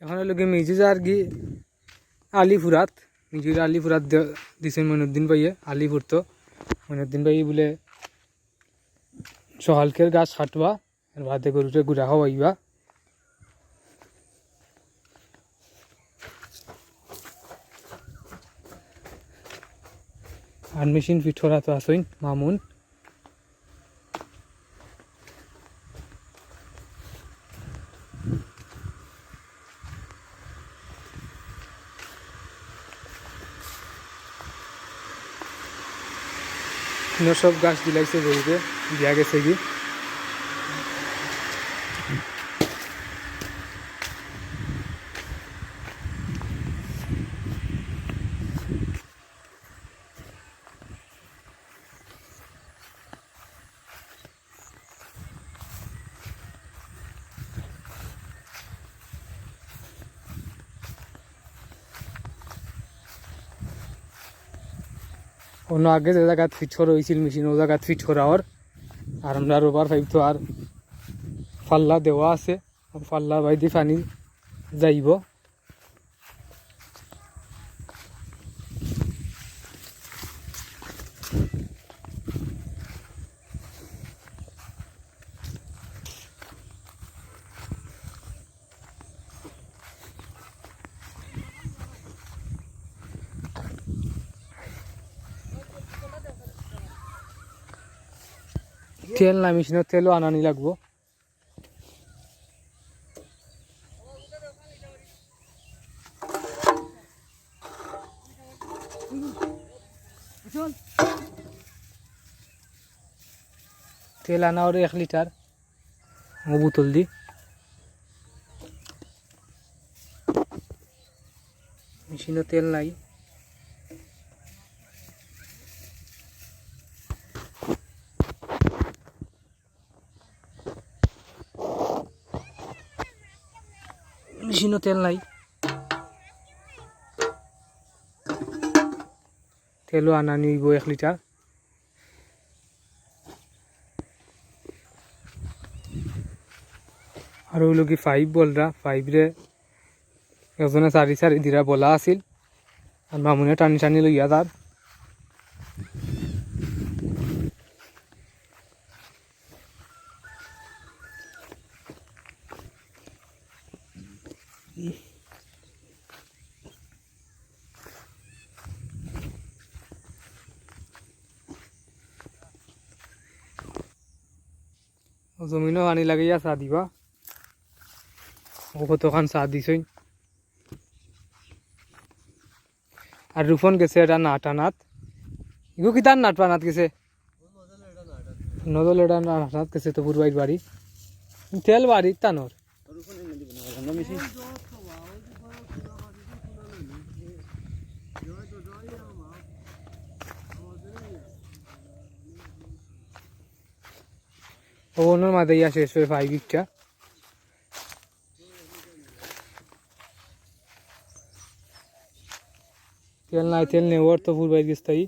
এখন হলো কি মিজুজ আর কি আলিপুরাত মিজুর আলিপুরাত দিছেন মইনুদ্দিন ভাইয়ে আলিপুর তো মইনুদ্দিন ভাই বলে সকালকের গাছ কাটবা আর ভাতে গরুতে গুড়া খাওয়াইবা আর মেশিন ফিট করা তো আসইন মামুন সব গাছ দিলাইছে গরুতে দিয়া গেছে কি অন্য আগে যে জায়গায় ফিট করা হয়েছিল মেশিন ও জায়গায় ফিট করা আর আমরা রোবার পাইপ তো আর ফাল্লা দেওয়া আছে ফাল্লা বাইদি পানি যাইব তেল না মেশিনের তেলও আনানি লাগবো তেল আনা ওর 1 লিটার ও বোতল দি মেশিনে তেল নাই মেশিনে তেল নাই তেলও আনা নিব 1 লিটার আর ওই লোক ফাইভ বলরা ফাইভরে একজনে চারি চারি দিরা বলা আছিল আর মামুনে টানি টানি লইয়া তার জমিনও পানি লাগাইয়া চা দিবা ও কতখান চা দিছই আর রুফন গেছে এটা নাট আনাত ইগো কি তার নাট পানাত গেছে নজল এটা নাট গেছে তো পুরবাইর বাড়ি তেল বাড়ি তানোর ওনার মাঝে ইয়া শেষ হয়ে 5 উইকটা তেল নাই তেল নেওয়ার তো পুরবাইর গেছে তাই